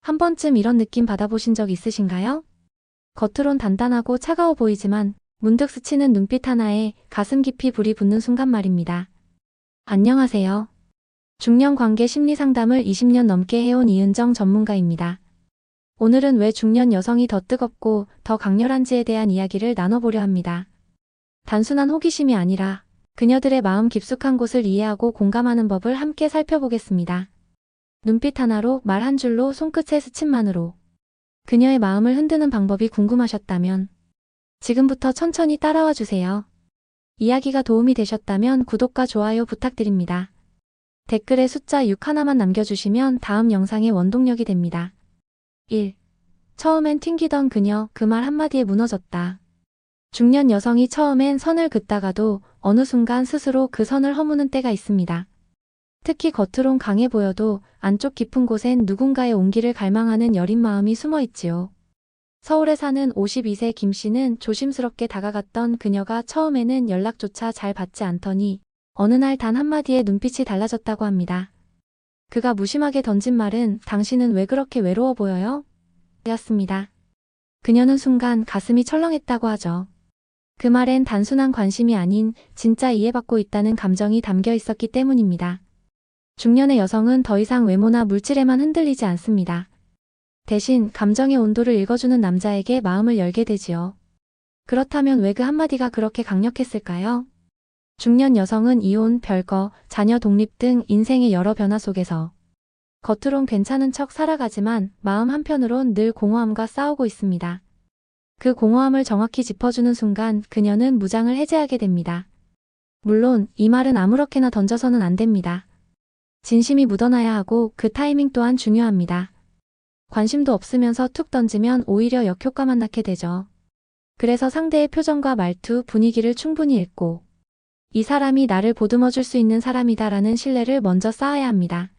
한 번쯤 이런 느낌 받아보신 적 있으신가요? 겉으론 단단하고 차가워 보이지만 문득 스치는 눈빛 하나에 가슴 깊이 불이 붙는 순간 말입니다. 안녕하세요. 중년 관계 심리 상담을 20년 넘게 해온 이은정 전문가입니다. 오늘은 왜 중년 여성이 더 뜨겁고 더 강렬한지에 대한 이야기를 나눠보려 합니다. 단순한 호기심이 아니라 그녀들의 마음 깊숙한 곳을 이해하고 공감하는 법을 함께 살펴보겠습니다. 눈빛 하나로, 말 한 줄로, 손끝의 스침만으로 그녀의 마음을 흔드는 방법이 궁금하셨다면 지금부터 천천히 따라와 주세요. 이야기가 도움이 되셨다면 구독과 좋아요 부탁드립니다. 댓글에 숫자 6 하나만 남겨주시면 다음 영상의 원동력이 됩니다. 1. 처음엔 튕기던 그녀, 그 말 한마디에 무너졌다. 중년 여성이 처음엔 선을 긋다가도 어느 순간 스스로 그 선을 허무는 때가 있습니다. 특히 겉으론 강해 보여도 안쪽 깊은 곳엔 누군가의 온기를 갈망하는 여린 마음이 숨어 있지요. 서울에 사는 52세 김 씨는 조심스럽게 다가갔던 그녀가 처음에는 연락조차 잘 받지 않더니 어느 날 단 한마디에 눈빛이 달라졌다고 합니다. 그가 무심하게 던진 말은 "당신은 왜 그렇게 외로워 보여요?" 였습니다. 그녀는 순간 가슴이 철렁했다고 하죠. 그 말엔 단순한 관심이 아닌 진짜 이해받고 있다는 감정이 담겨 있었기 때문입니다. 중년의 여성은 더 이상 외모나 물질에만 흔들리지 않습니다. 대신 감정의 온도를 읽어주는 남자에게 마음을 열게 되지요. 그렇다면 왜 그 한마디가 그렇게 강력했을까요? 중년 여성은 이혼, 별거, 자녀 독립 등 인생의 여러 변화 속에서 겉으론 괜찮은 척 살아가지만 마음 한편으론 늘 공허함과 싸우고 있습니다. 그 공허함을 정확히 짚어주는 순간 그녀는 무장을 해제하게 됩니다. 물론 이 말은 아무렇게나 던져서는 안 됩니다. 진심이 묻어나야 하고 그 타이밍 또한 중요합니다. 관심도 없으면서 툭 던지면 오히려 역효과만 낳게 되죠. 그래서 상대의 표정과 말투, 분위기를 충분히 읽고 이 사람이 나를 보듬어 줄 수 있는 사람이다라는 신뢰를 먼저 쌓아야 합니다.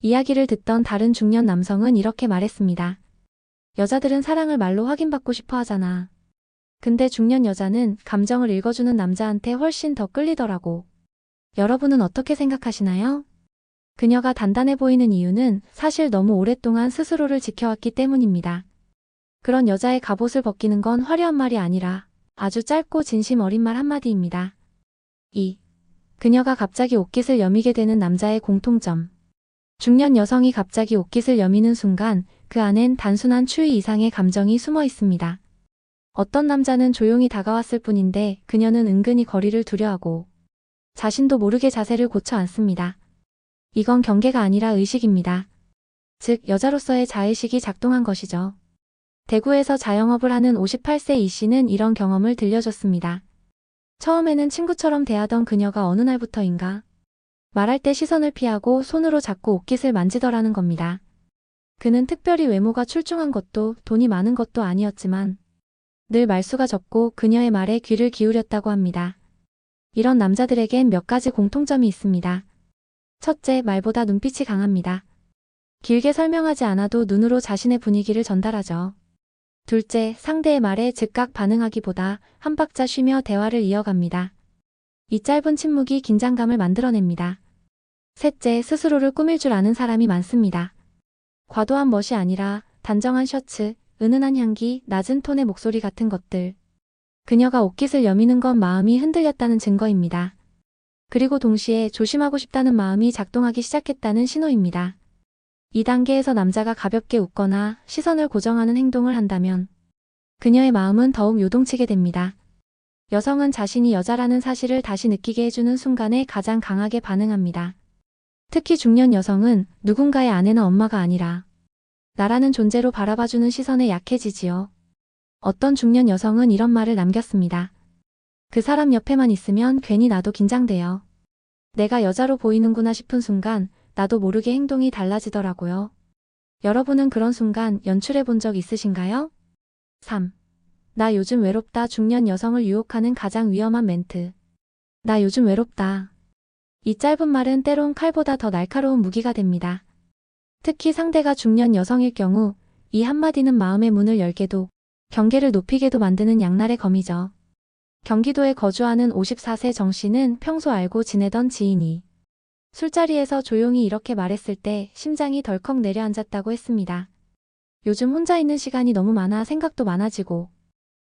이야기를 듣던 다른 중년 남성은 이렇게 말했습니다. 여자들은 사랑을 말로 확인받고 싶어 하잖아. 근데 중년 여자는 감정을 읽어주는 남자한테 훨씬 더 끌리더라고. 여러분은 어떻게 생각하시나요? 그녀가 단단해 보이는 이유는 사실 너무 오랫동안 스스로를 지켜왔기 때문입니다. 그런 여자의 갑옷을 벗기는 건 화려한 말이 아니라 아주 짧고 진심 어린 말 한마디입니다. 2. 그녀가 갑자기 옷깃을 여미게 되는 남자의 공통점. 중년 여성이 갑자기 옷깃을 여미는 순간 그 안엔 단순한 추위 이상의 감정이 숨어 있습니다. 어떤 남자는 조용히 다가왔을 뿐인데 그녀는 은근히 거리를 두려하고 자신도 모르게 자세를 고쳐 앉습니다. 이건 경계가 아니라 의식입니다. 즉 여자로서의 자의식이 작동한 것이죠. 대구에서 자영업을 하는 58세 이 씨는 이런 경험을 들려줬습니다. 처음에는 친구처럼 대하던 그녀가 어느 날부터인가 말할 때 시선을 피하고 손으로 자꾸 옷깃을 만지더라는 겁니다. 그는 특별히 외모가 출중한 것도 돈이 많은 것도 아니었지만 늘 말수가 적고 그녀의 말에 귀를 기울였다고 합니다. 이런 남자들에겐 몇 가지 공통점이 있습니다. 첫째, 말보다 눈빛이 강합니다. 길게 설명하지 않아도 눈으로 자신의 분위기를 전달하죠. 둘째, 상대의 말에 즉각 반응하기보다 한 박자 쉬며 대화를 이어갑니다. 이 짧은 침묵이 긴장감을 만들어냅니다. 셋째, 스스로를 꾸밀 줄 아는 사람이 많습니다. 과도한 멋이 아니라 단정한 셔츠, 은은한 향기, 낮은 톤의 목소리 같은 것들. 그녀가 옷깃을 여미는 건 마음이 흔들렸다는 증거입니다. 그리고 동시에 조심하고 싶다는 마음이 작동하기 시작했다는 신호입니다. 이 단계에서 남자가 가볍게 웃거나 시선을 고정하는 행동을 한다면 그녀의 마음은 더욱 요동치게 됩니다. 여성은 자신이 여자라는 사실을 다시 느끼게 해주는 순간에 가장 강하게 반응합니다. 특히 중년 여성은 누군가의 아내나 엄마가 아니라 나라는 존재로 바라봐주는 시선에 약해지지요. 어떤 중년 여성은 이런 말을 남겼습니다. 그 사람 옆에만 있으면 괜히 나도 긴장돼요. 내가 여자로 보이는구나 싶은 순간 나도 모르게 행동이 달라지더라고요. 여러분은 그런 순간 연출해 본 적 있으신가요? 3. 나 요즘 외롭다. 중년 여성을 유혹하는 가장 위험한 멘트. 나 요즘 외롭다. 이 짧은 말은 때론 칼보다 더 날카로운 무기가 됩니다. 특히 상대가 중년 여성일 경우 이 한마디는 마음의 문을 열게도 경계를 높이게도 만드는 양날의 검이죠. 경기도에 거주하는 54세 정 씨는 평소 알고 지내던 지인이 술자리에서 조용히 이렇게 말했을 때 심장이 덜컥 내려앉았다고 했습니다. 요즘 혼자 있는 시간이 너무 많아 생각도 많아지고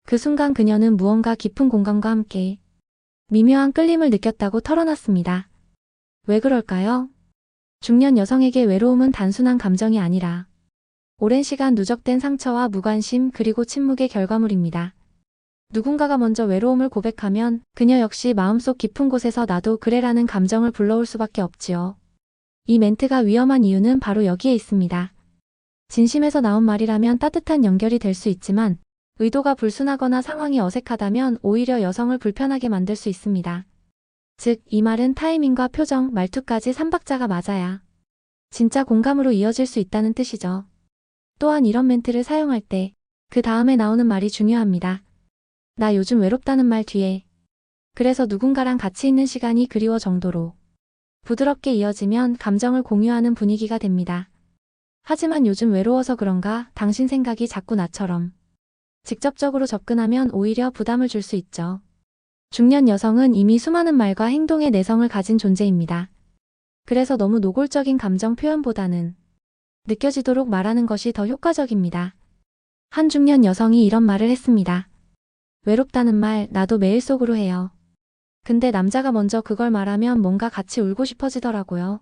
그 순간 그녀는 무언가 깊은 공감과 함께 미묘한 끌림을 느꼈다고 털어놨습니다. 왜 그럴까요? 중년 여성에게 외로움은 단순한 감정이 아니라 오랜 시간 누적된 상처와 무관심 그리고 침묵의 결과물입니다. 누군가가 먼저 외로움을 고백하면 그녀 역시 마음속 깊은 곳에서 나도 그래라는 감정을 불러올 수밖에 없지요. 이 멘트가 위험한 이유는 바로 여기에 있습니다. 진심에서 나온 말이라면 따뜻한 연결이 될 수 있지만 의도가 불순하거나 상황이 어색하다면 오히려 여성을 불편하게 만들 수 있습니다. 즉, 이 말은 타이밍과 표정, 말투까지 삼박자가 맞아야 진짜 공감으로 이어질 수 있다는 뜻이죠. 또한 이런 멘트를 사용할 때 그 다음에 나오는 말이 중요합니다. 나 요즘 외롭다는 말 뒤에 그래서 누군가랑 같이 있는 시간이 그리워 정도로 부드럽게 이어지면 감정을 공유하는 분위기가 됩니다. 하지만 요즘 외로워서 그런가 당신 생각이 자꾸 나처럼 직접적으로 접근하면 오히려 부담을 줄 수 있죠. 중년 여성은 이미 수많은 말과 행동의 내성을 가진 존재입니다. 그래서 너무 노골적인 감정 표현보다는 느껴지도록 말하는 것이 더 효과적입니다. 한 중년 여성이 이런 말을 했습니다. 외롭다는 말 나도 매일 속으로 해요. 근데 남자가 먼저 그걸 말하면 뭔가 같이 울고 싶어지더라고요.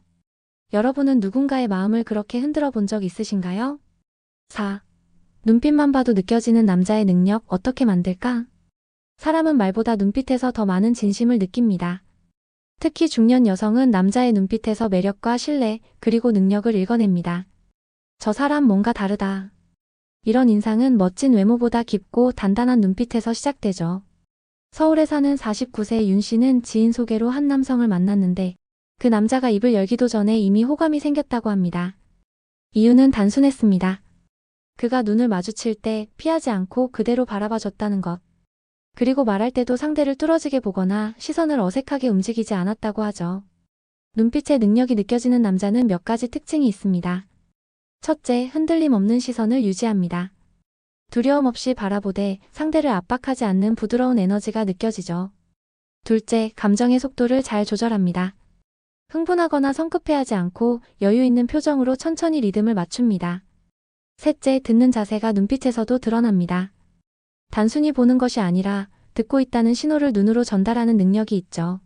여러분은 누군가의 마음을 그렇게 흔들어 본 적 있으신가요? 4. 눈빛만 봐도 느껴지는 남자의 능력 어떻게 만들까? 사람은 말보다 눈빛에서 더 많은 진심을 느낍니다. 특히 중년 여성은 남자의 눈빛에서 매력과 신뢰, 그리고 능력을 읽어냅니다. 저 사람 뭔가 다르다. 이런 인상은 멋진 외모보다 깊고 단단한 눈빛에서 시작되죠. 서울에 사는 49세 윤 씨는 지인 소개로 한 남성을 만났는데 그 남자가 입을 열기도 전에 이미 호감이 생겼다고 합니다. 이유는 단순했습니다. 그가 눈을 마주칠 때 피하지 않고 그대로 바라봐 줬다는 것. 그리고 말할 때도 상대를 뚫어지게 보거나 시선을 어색하게 움직이지 않았다고 하죠. 눈빛의 능력이 느껴지는 남자는 몇 가지 특징이 있습니다. 첫째, 흔들림 없는 시선을 유지합니다. 두려움 없이 바라보되 상대를 압박하지 않는 부드러운 에너지가 느껴지죠. 둘째, 감정의 속도를 잘 조절합니다. 흥분하거나 성급해하지 않고 여유 있는 표정으로 천천히 리듬을 맞춥니다. 셋째, 듣는 자세가 눈빛에서도 드러납니다. 단순히 보는 것이 아니라 듣고 있다는 신호를 눈으로 전달하는 능력이 있죠.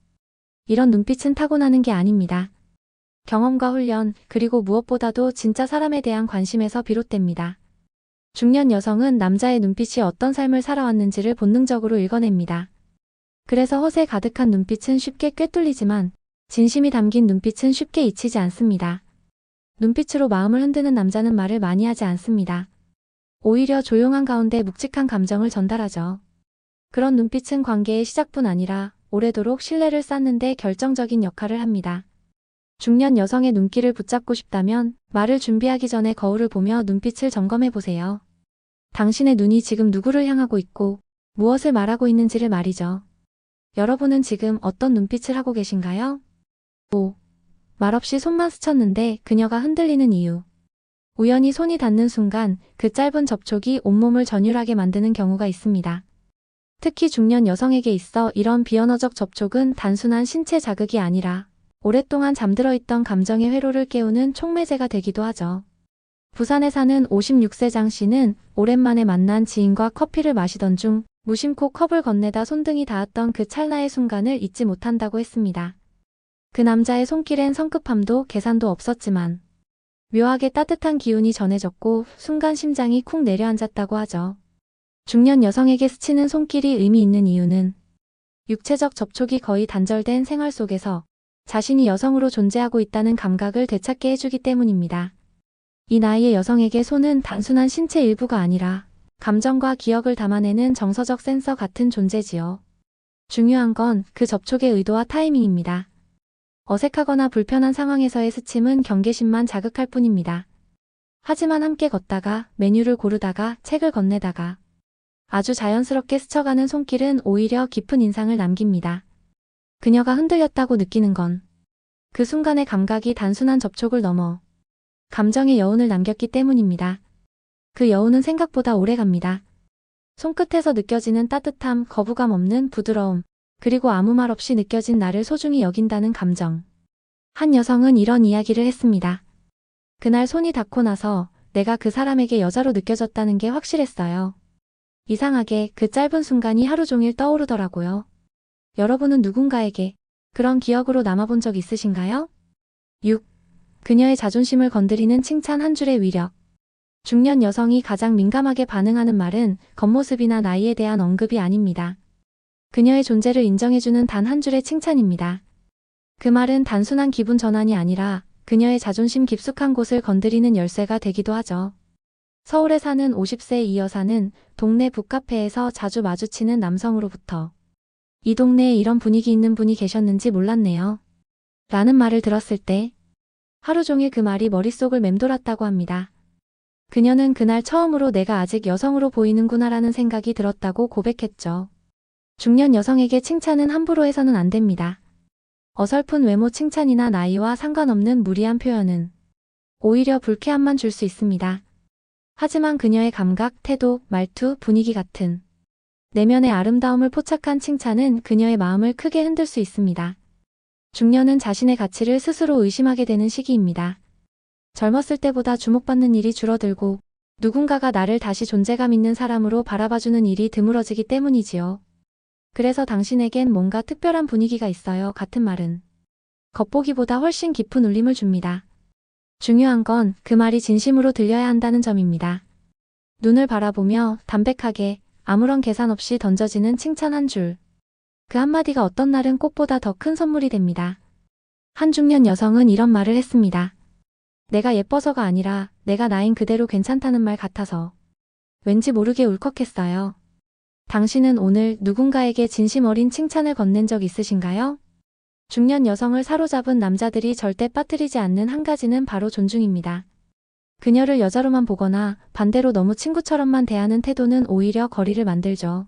이런 눈빛은 타고나는 게 아닙니다. 경험과 훈련, 그리고 무엇보다도 진짜 사람에 대한 관심에서 비롯됩니다. 중년 여성은 남자의 눈빛이 어떤 삶을 살아왔는지를 본능적으로 읽어냅니다. 그래서 허세 가득한 눈빛은 쉽게 꿰뚫리지만 진심이 담긴 눈빛은 쉽게 잊히지 않습니다. 눈빛으로 마음을 흔드는 남자는 말을 많이 하지 않습니다. 오히려 조용한 가운데 묵직한 감정을 전달하죠. 그런 눈빛은 관계의 시작뿐 아니라 오래도록 신뢰를 쌓는 데 결정적인 역할을 합니다. 중년 여성의 눈길을 붙잡고 싶다면 말을 준비하기 전에 거울을 보며 눈빛을 점검해 보세요. 당신의 눈이 지금 누구를 향하고 있고 무엇을 말하고 있는지를 말이죠. 여러분은 지금 어떤 눈빛을 하고 계신가요? 5. 말없이 손만 스쳤는데 그녀가 흔들리는 이유. 우연히 손이 닿는 순간 그 짧은 접촉이 온몸을 전율하게 만드는 경우가 있습니다. 특히 중년 여성에게 있어 이런 비언어적 접촉은 단순한 신체 자극이 아니라 오랫동안 잠들어 있던 감정의 회로를 깨우는 촉매제가 되기도 하죠. 부산에 사는 56세 장 씨는 오랜만에 만난 지인과 커피를 마시던 중 무심코 컵을 건네다 손등이 닿았던 그 찰나의 순간을 잊지 못한다고 했습니다. 그 남자의 손길엔 성급함도 계산도 없었지만 묘하게 따뜻한 기운이 전해졌고 순간 심장이 쿵 내려앉았다고 하죠. 중년 여성에게 스치는 손길이 의미 있는 이유는 육체적 접촉이 거의 단절된 생활 속에서 자신이 여성으로 존재하고 있다는 감각을 되찾게 해주기 때문입니다. 이 나이의 여성에게 손은 단순한 신체 일부가 아니라 감정과 기억을 담아내는 정서적 센서 같은 존재지요. 중요한 건 그 접촉의 의도와 타이밍입니다. 어색하거나 불편한 상황에서의 스침은 경계심만 자극할 뿐입니다. 하지만 함께 걷다가, 메뉴를 고르다가, 책을 건네다가 아주 자연스럽게 스쳐가는 손길은 오히려 깊은 인상을 남깁니다. 그녀가 흔들렸다고 느끼는 건 그 순간의 감각이 단순한 접촉을 넘어 감정의 여운을 남겼기 때문입니다. 그 여운은 생각보다 오래갑니다. 손끝에서 느껴지는 따뜻함, 거부감 없는 부드러움, 그리고 아무 말 없이 느껴진 나를 소중히 여긴다는 감정. 한 여성은 이런 이야기를 했습니다. 그날 손이 닿고 나서 내가 그 사람에게 여자로 느껴졌다는 게 확실했어요. 이상하게 그 짧은 순간이 하루 종일 떠오르더라고요. 여러분은 누군가에게 그런 기억으로 남아본 적 있으신가요? 6. 그녀의 자존심을 건드리는 칭찬 한 줄의 위력. 중년 여성이 가장 민감하게 반응하는 말은 겉모습이나 나이에 대한 언급이 아닙니다. 그녀의 존재를 인정해주는 단 한 줄의 칭찬입니다. 그 말은 단순한 기분 전환이 아니라 그녀의 자존심 깊숙한 곳을 건드리는 열쇠가 되기도 하죠. 서울에 사는 50세 이 여사는 동네 북카페에서 자주 마주치는 남성으로부터 이 동네에 이런 분위기 있는 분이 계셨는지 몰랐네요. 라는 말을 들었을 때 하루 종일 그 말이 머릿속을 맴돌았다고 합니다. 그녀는 그날 처음으로 내가 아직 여성으로 보이는구나라는 생각이 들었다고 고백했죠. 중년 여성에게 칭찬은 함부로 해서는 안 됩니다. 어설픈 외모 칭찬이나 나이와 상관없는 무리한 표현은 오히려 불쾌함만 줄 수 있습니다. 하지만 그녀의 감각, 태도, 말투, 분위기 같은 내면의 아름다움을 포착한 칭찬은 그녀의 마음을 크게 흔들 수 있습니다. 중년은 자신의 가치를 스스로 의심하게 되는 시기입니다. 젊었을 때보다 주목받는 일이 줄어들고 누군가가 나를 다시 존재감 있는 사람으로 바라봐주는 일이 드물어지기 때문이지요. 그래서 당신에겐 뭔가 특별한 분위기가 있어요 같은 말은 겉보기보다 훨씬 깊은 울림을 줍니다. 중요한 건 그 말이 진심으로 들려야 한다는 점입니다. 눈을 바라보며 담백하게 아무런 계산 없이 던져지는 칭찬 한 줄. 그 한마디가 어떤 날은 꽃보다 더 큰 선물이 됩니다. 한 중년 여성은 이런 말을 했습니다. 내가 예뻐서가 아니라 내가 나인 그대로 괜찮다는 말 같아서 왠지 모르게 울컥했어요. 당신은 오늘 누군가에게 진심 어린 칭찬을 건넨 적 있으신가요? 중년 여성을 사로잡은 남자들이 절대 빠뜨리지 않는 한 가지는 바로 존중입니다. 그녀를 여자로만 보거나 반대로 너무 친구처럼만 대하는 태도는 오히려 거리를 만들죠.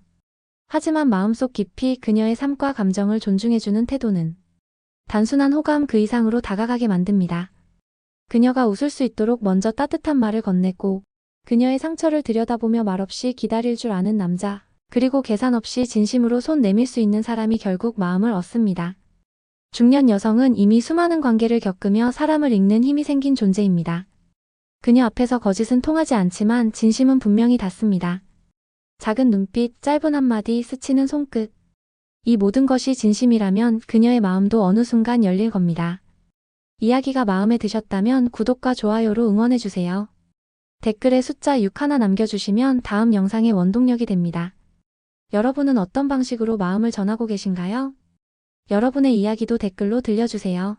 하지만 마음속 깊이 그녀의 삶과 감정을 존중해주는 태도는 단순한 호감 그 이상으로 다가가게 만듭니다. 그녀가 웃을 수 있도록 먼저 따뜻한 말을 건네고 그녀의 상처를 들여다보며 말없이 기다릴 줄 아는 남자, 그리고 계산 없이 진심으로 손 내밀 수 있는 사람이 결국 마음을 얻습니다. 중년 여성은 이미 수많은 관계를 겪으며 사람을 읽는 힘이 생긴 존재입니다. 그녀 앞에서 거짓은 통하지 않지만 진심은 분명히 닿습니다. 작은 눈빛, 짧은 한마디, 스치는 손끝. 이 모든 것이 진심이라면 그녀의 마음도 어느 순간 열릴 겁니다. 이야기가 마음에 드셨다면 구독과 좋아요로 응원해주세요. 댓글에 숫자 6 하나 남겨주시면 다음 영상의 원동력이 됩니다. 여러분은 어떤 방식으로 마음을 전하고 계신가요? 여러분의 이야기도 댓글로 들려주세요.